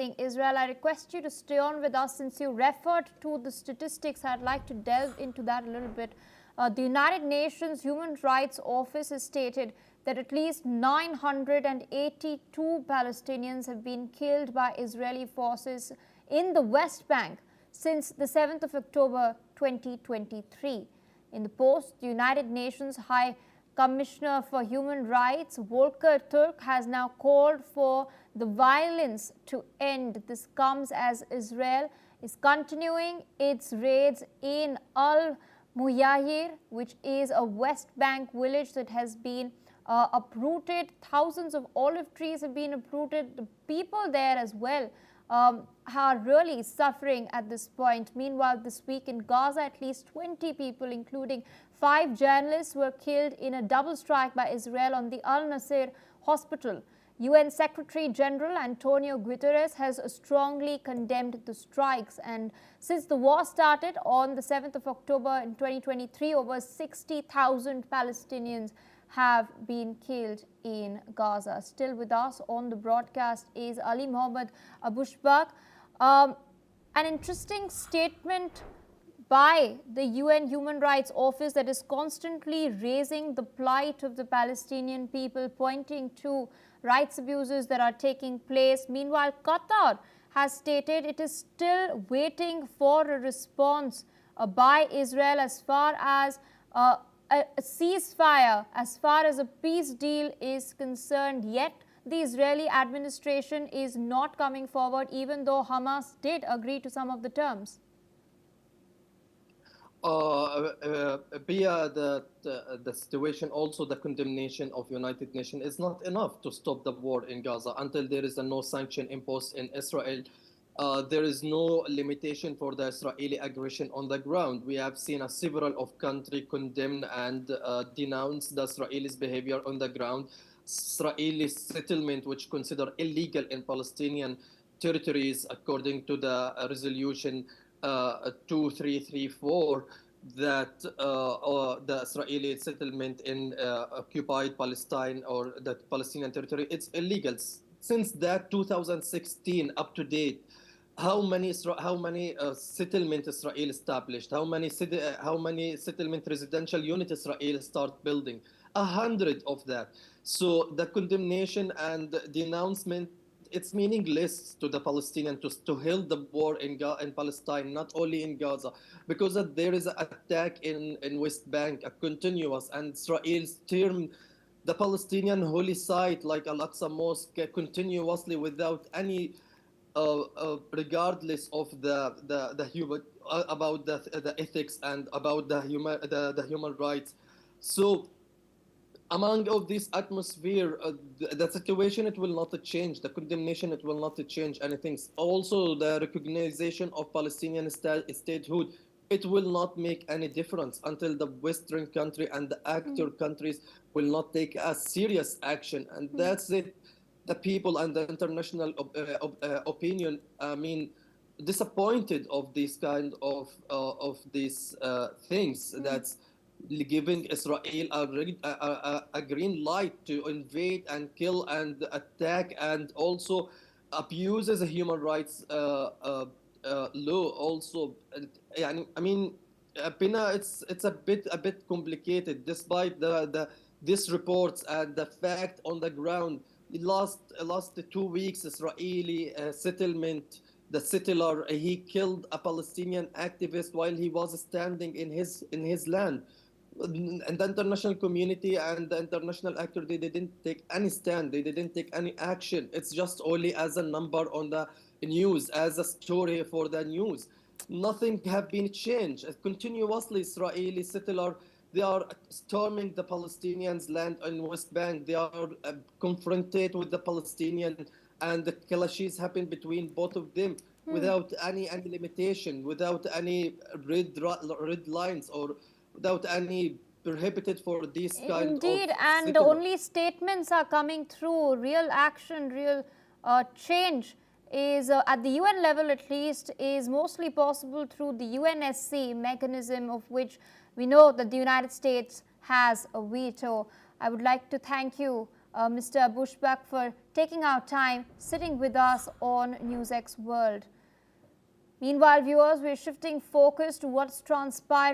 Israel. I request you to stay on with us since you referred to the statistics. I'd like to delve into that a little bit. The United Nations Human Rights Office has stated that at least 982 Palestinians have been killed by Israeli forces in the West Bank since the 7th of October 2023. In the post, the United Nations High Commissioner for Human Rights, Volker Turk, has now called for the violence to end. This comes as Israel is continuing its raids in Al-Muyahir, which is a West Bank village that has been uprooted. Thousands of olive trees have been uprooted. The people there as well are really suffering at this point. Meanwhile, this week in Gaza, at least 20 people, including 5 journalists, were killed in a double strike by Israel on the Al-Nasser hospital. UN Secretary General Antonio Guterres has strongly condemned the strikes, and since the war started on the 7th of October in 2023, over 60,000 Palestinians have been killed in Gaza. Still with us on the broadcast is Ali Mohammed Abushbak. An interesting statement by the UN Human Rights Office that is constantly raising the plight of the Palestinian people, pointing to rights abuses that are taking place. Meanwhile, Qatar has stated it is still waiting for a response by Israel as far as a ceasefire, as far as a peace deal is concerned. Yet the Israeli administration is not coming forward, even though Hamas did agree to some of the terms. The situation, also the condemnation of United Nations is not enough to stop the war in Gaza until there is a no sanction imposed in Israel. There is no limitation for the Israeli aggression on the ground. We have seen several of countries condemn and denounce the Israelis' behavior on the ground. Israeli settlement, which considered illegal in Palestinian territories, according to the resolution 2334, that the Israeli settlement in occupied Palestine or the Palestinian territory, it's illegal. Since that 2016 up to date, how many settlement Israel established? How many settlement residential units Israel start building? 100 of that. So the condemnation and the announcement, it's meaningless to the Palestinians to halt the war in Palestine, not only in Gaza, because there is an attack in West Bank, a continuous, and Israel's term the Palestinian holy site like Al-Aqsa Mosque continuously without any regardless of the human about the ethics and about the human rights. So among of this atmosphere, the situation, it will not change. The condemnation, it will not change anything. Also, the recognition of Palestinian statehood, it will not make any difference until the Western country and the actor countries will not take a serious action. And that's it. The people and the international opinion, I mean, disappointed of this kind of these things. That's giving Israel a green light to invade and kill and attack, and also abuses the human rights law. Also, I mean, Pina, it's a bit complicated, despite these reports and the fact on the ground. The last 2 weeks, Israeli settlement, the settler, he killed a Palestinian activist while he was standing in his land. And the international community and the international actor, they didn't take any stand, they didn't take any action. It's just only as a number on the news, as a story for the news. Nothing have been changed. Continuously, Israeli settler, they are storming the Palestinians' land in West Bank. They are confronted with the Palestinian, and the clashes happen between both of them without any limitation, without any red lines, or without any prohibited for this kind of Indeed, and only statements are coming through. Real action, real change is at the UN level, at least, is mostly possible through the UNSC mechanism, of which we know that the United States has a veto. I would like to thank you, Mr. Bushback, for taking our time, sitting with us on NewsX World. Meanwhile, viewers, we're shifting focus to what's transpiring